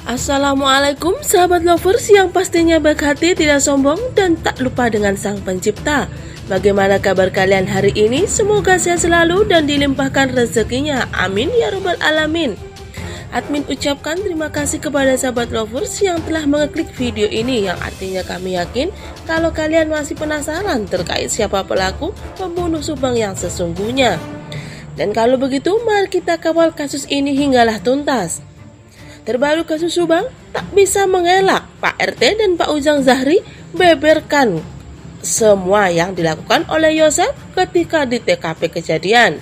Assalamualaikum sahabat lovers yang pastinya baik hati, tidak sombong, dan tak lupa dengan Sang Pencipta. Bagaimana kabar kalian hari ini? Semoga sehat selalu dan dilimpahkan rezekinya. Amin ya rabbal alamin. Admin ucapkan terima kasih kepada sahabat lovers yang telah mengeklik video ini, yang artinya kami yakin kalau kalian masih penasaran terkait siapa pelaku pembunuh Subang yang sesungguhnya. Dan kalau begitu, mari kita kawal kasus ini hinggalah tuntas. Terbaru kasus Subang, tak bisa mengelak, Pak RT dan Pak Ujang Zahri beberkan semua yang dilakukan oleh Yosef ketika di TKP kejadian.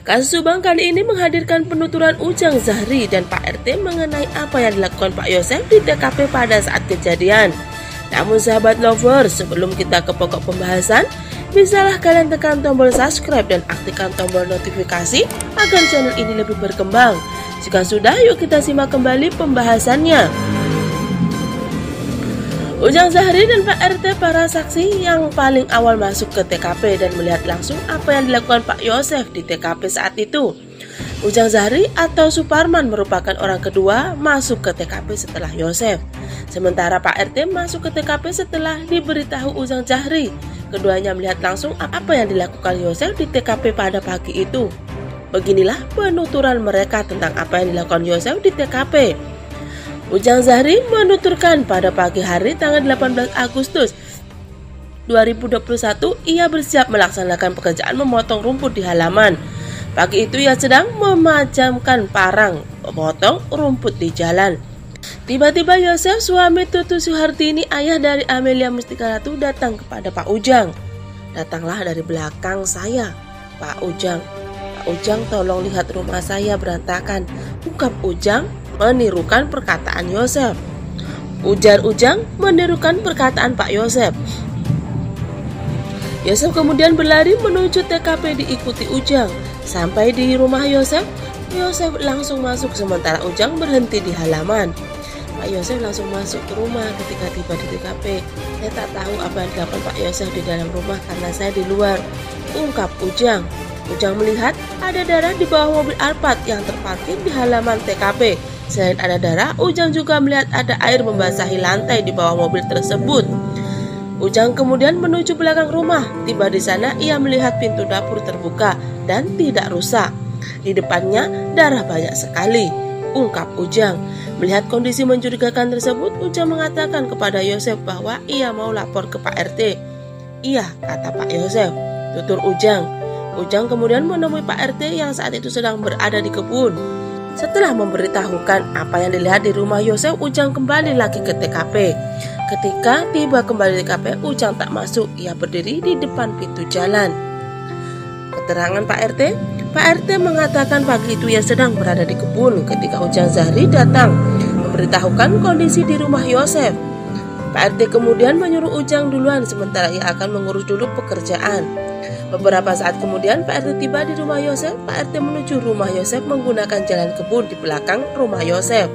Kasus Subang kali ini menghadirkan penuturan Ujang Zahri dan Pak RT mengenai apa yang dilakukan Pak Yosef di TKP pada saat kejadian. Namun sahabat lovers, sebelum kita ke pokok pembahasan, bisalah kalian tekan tombol subscribe dan aktifkan tombol notifikasi agar channel ini lebih berkembang. Jika sudah, yuk kita simak kembali pembahasannya. Ujang Zahri dan Pak RT para saksi yang paling awal masuk ke TKP dan melihat langsung apa yang dilakukan Pak Yosef di TKP saat itu. Ujang Zahri atau Suparman merupakan orang kedua masuk ke TKP setelah Yosef. Sementara Pak RT masuk ke TKP setelah diberitahu Ujang Zahri. Keduanya melihat langsung apa yang dilakukan Yosef di TKP pada pagi itu. Beginilah penuturan mereka tentang apa yang dilakukan Yosef di TKP. Ujang Zahri menuturkan pada pagi hari tanggal 18 Agustus 2021 ia bersiap melaksanakan pekerjaan memotong rumput di halaman. Pagi itu ia sedang memajamkan parang memotong rumput di jalan. Tiba-tiba Yosef, suami Tutu Suhartini, ayah dari Amelia Mustika Ratu, datang kepada Pak Ujang. Datanglah dari belakang saya, Pak Ujang. Pak Ujang, tolong lihat rumah saya berantakan, ungkap Ujang menirukan perkataan Yosef. Ujar Ujang menirukan perkataan Pak Yosef. Yosef kemudian berlari menuju TKP diikuti Ujang. Sampai di rumah Yosef, Yosef langsung masuk sementara Ujang berhenti di halaman. Pak Yosef langsung masuk ke rumah ketika tiba di TKP. Saya tak tahu apa yang dilakukan Pak Yosef di dalam rumah karena saya di luar, ungkap Ujang. Ujang melihat ada darah di bawah mobil Alphard yang terparkir di halaman TKP. Selain ada darah, Ujang juga melihat ada air membasahi lantai di bawah mobil tersebut. Ujang kemudian menuju belakang rumah. Tiba di sana, ia melihat pintu dapur terbuka dan tidak rusak. Di depannya darah banyak sekali, ungkap Ujang. Melihat kondisi mencurigakan tersebut, Ujang mengatakan kepada Yosef bahwa ia mau lapor ke Pak RT. Iya, kata Pak Yosef, tutur Ujang. Ujang kemudian menemui Pak RT yang saat itu sedang berada di kebun. Setelah memberitahukan apa yang dilihat di rumah Yosef, Ujang kembali lagi ke TKP. Ketika tiba kembali di TKP, Ujang tak masuk, ia berdiri di depan pintu jalan. Keterangan Pak RT, Pak RT mengatakan pagi itu ia sedang berada di kebun ketika Ujang Zahri datang memberitahukan kondisi di rumah Yosef. Pak RT kemudian menyuruh Ujang duluan sementara ia akan mengurus dulu pekerjaan. Beberapa saat kemudian Pak RT tiba di rumah Yosef. Pak RT menuju rumah Yosef menggunakan jalan kebun di belakang rumah Yosef.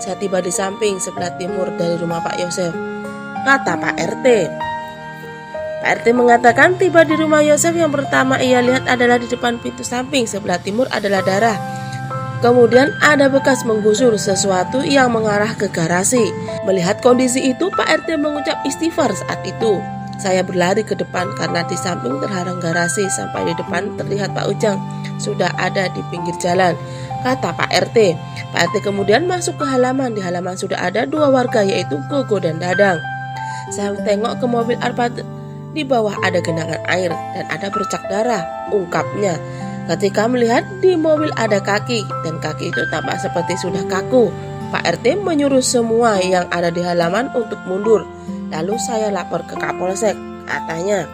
Saya tiba di samping sebelah timur dari rumah Pak Yosef, kata Pak RT. Pak RT mengatakan tiba di rumah Yosef yang pertama ia lihat adalah di depan pintu samping sebelah timur adalah darah. Kemudian ada bekas menggusur sesuatu yang mengarah ke garasi. Melihat kondisi itu, Pak RT mengucap istighfar saat itu. Saya berlari ke depan karena di samping terhalang garasi. Sampai di depan terlihat Pak Ujang sudah ada di pinggir jalan, kata Pak RT. Pak RT kemudian masuk ke halaman. Di halaman sudah ada dua warga, yaitu Gogo dan Dadang. Saya tengok ke mobil Alphard, di bawah ada genangan air dan ada bercak darah, ungkapnya. Ketika melihat di mobil ada kaki dan kaki itu tampak seperti sudah kaku. Pak RT menyuruh semua yang ada di halaman untuk mundur. Lalu saya lapor ke Kapolsek, katanya.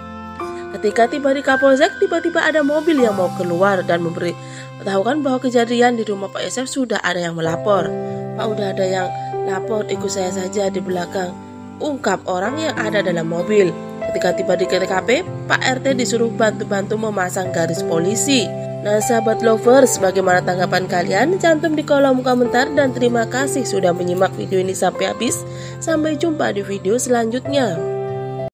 Ketika tiba di Kapolsek, tiba-tiba ada mobil yang mau keluar dan memberitahukan bahwa kejadian di rumah Pak Yosef sudah ada yang melapor. Pak, udah ada yang lapor, ikut saya saja di belakang, ungkap orang yang ada dalam mobil. Ketika tiba di TKP, Pak RT disuruh bantu-bantu memasang garis polisi. Nah sahabat lovers, bagaimana tanggapan kalian? Cantum di kolom komentar dan terima kasih sudah menyimak video ini sampai habis. Sampai jumpa di video selanjutnya.